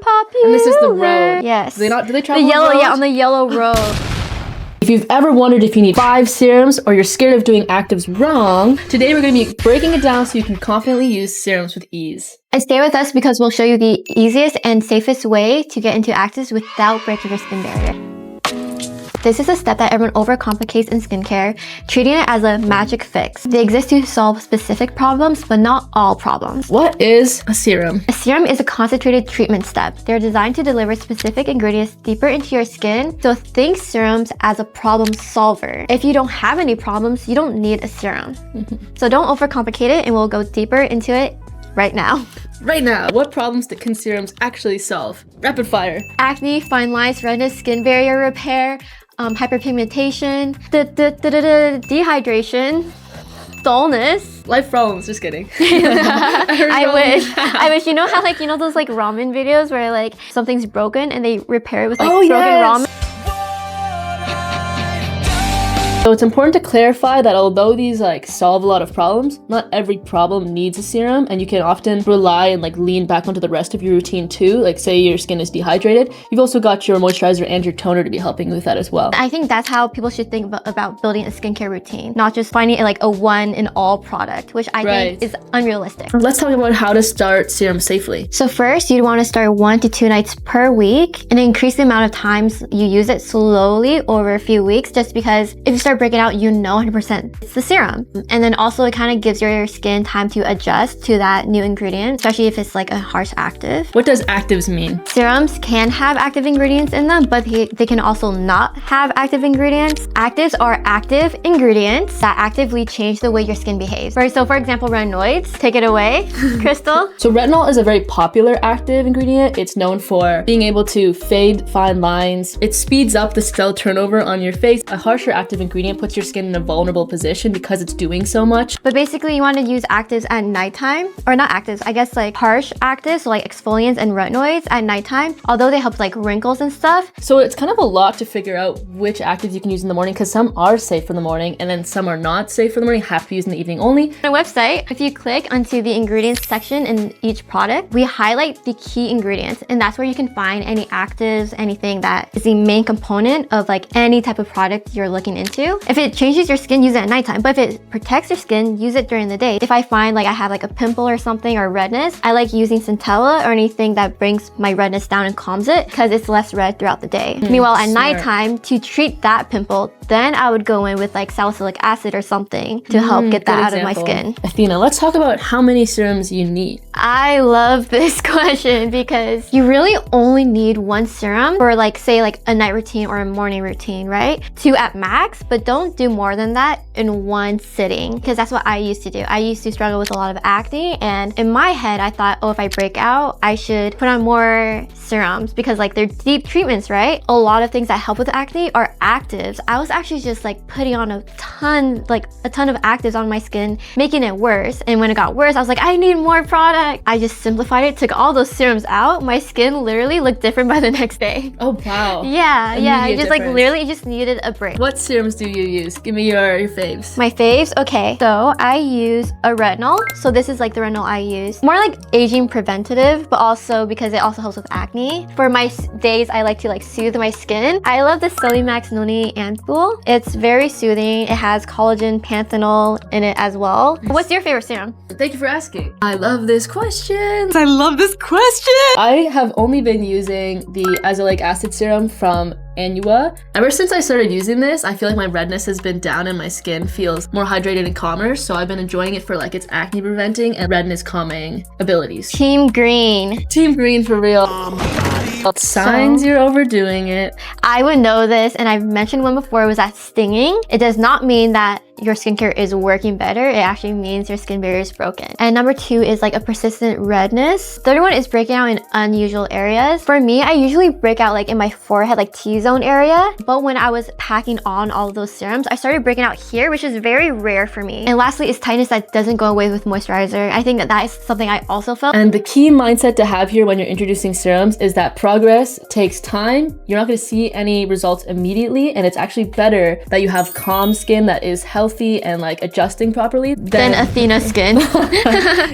popular. And this is the road. Yes. Do they travel the yellow, on roads? yeah, on the yellow road. If you've ever wondered if you need 5 serums or you're scared of doing actives wrong, today we're going to be breaking it down so you can confidently use serums with ease. And stay with us because we'll show you the easiest and safest way to get into actives without breaking your skin barrier. This is a step that everyone overcomplicates in skincare, treating it as a magic fix. They exist to solve specific problems, but not all problems. What is a serum? A serum is a concentrated treatment step. They're designed to deliver specific ingredients deeper into your skin, so think serums as a problem solver. If you don't have any problems, you don't need a serum. So don't overcomplicate it, and we'll go deeper into it right now. Right now, what problems can serums actually solve? Rapid fire. Acne, fine lines, redness, skin barrier repair, hyperpigmentation, dehydration, dullness. Life problems, just kidding. I wish. You know how those like ramen videos where like something's broken and they repair it with like broken ramen? So it's important to clarify that although these like solve a lot of problems, not every problem needs a serum, and you can often rely and like lean back onto the rest of your routine too. Like say your skin is dehydrated, you've also got your moisturizer and your toner to be helping with that as well. I think that's how people should think about building a skincare routine, not just finding like a one-in-all product, which I think is unrealistic. Let's talk about how to start serum safely. So first, you'd want to start 1 to 2 nights per week and increase the amount of times you use it slowly over a few weeks, just because if you start breaking out, you know 100% it's the serum. And then also it kind of gives your skin time to adjust to that new ingredient, especially if it's like a harsh active. What does actives mean? Serums can have active ingredients in them, but they can also not have active ingredients. Actives are active ingredients that actively change the way your skin behaves. Right, so for example, retinoids. Take it away, Crystal. So retinol is a very popular active ingredient. It's known for being able to fade fine lines. It speeds up the cell turnover on your face. A harsher active ingredient puts your skin in a vulnerable position because it's doing so much. But basically you want to use actives at nighttime, or not actives, I guess like harsh actives, so like exfoliants and retinoids at nighttime, although they help like wrinkles and stuff. So it's kind of a lot to figure out which actives you can use in the morning, because some are safe for the morning and then some are not safe for the morning, have to be used in the evening only. On our website, if you click onto the ingredients section in each product, we highlight the key ingredients, and that's where you can find any actives, anything that is the main component of like any type of product you're looking into. If it changes your skin, use it at nighttime, but if it protects your skin, use it during the day. If I find like I have like a pimple or something or redness, I like using Centella or anything that brings my redness down and calms it, because it's less red throughout the day. Meanwhile, at nighttime, to treat that pimple, then I would go in with like salicylic acid or something to help get that out of my skin. Athena, let's talk about how many serums you need. I love this question because you really only need 1 serum for like say like a night routine or a morning routine, right? 2 at max, but don't do more than that in 1 sitting, because that's what I used to do. I used to struggle with a lot of acne, and in my head I thought, oh, if I break out, I should put on more serums because like they're deep treatments, right? A lot of things that help with acne are actives. I was actually just like putting on a ton of actives on my skin, making it worse. And when it got worse, I was like, I need more product. I just simplified it, took all those serums out. My skin literally looked different by the next day. Oh wow. Yeah, I just like literally just needed a break. What serums do you use? Give me your faves. My faves? Okay, so I use a retinol. So this is like the retinol I use. More like aging preventative, but also because it also helps with acne. For my days, I like to like soothe my skin. I love the Celimax Noni Ampoule. It's very soothing. It has collagen panthenol in it as well. What's your favorite serum? Thank you for asking. I love this question. I have only been using the azelaic acid serum from Anua. Ever since I started using this, I feel like my redness has been down and my skin feels more hydrated and calmer, so I've been enjoying it for like its acne preventing and redness calming abilities. Team Green. Team Green for real. Signs you're overdoing it. I would know this, and I've mentioned one before, was that stinging. It does not mean that your skincare is working better. It actually means your skin barrier is broken. And number 2 is like a persistent redness. Third one is breaking out in unusual areas. For me, I usually break out like in my forehead, like T-zone area. But when I was packing on all of those serums, I started breaking out here, which is very rare for me. And lastly is tightness that doesn't go away with moisturizer. I think that is something I also felt. And the key mindset to have here when you're introducing serums is that progress takes time. You're not going to see any results immediately, and it's actually better that you have calm skin that is healthy healthy and like adjusting properly, Then Athena Skin.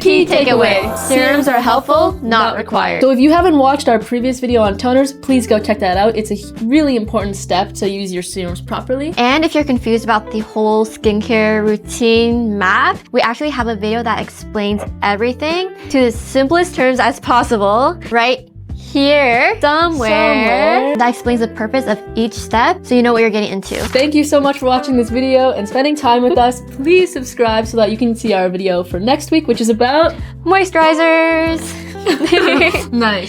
Key takeaway. Serums are helpful, not required. So if you haven't watched our previous video on toners, please go check that out. It's a really important step to use your serums properly. And if you're confused about the whole skincare routine map, we actually have a video that explains everything to the simplest terms as possible, right here somewhere. That explains the purpose of each step so you know what you're getting into. Thank you so much for watching this video and spending time with us. Please subscribe so that you can see our video for next week, which is about Moisturizers. nice.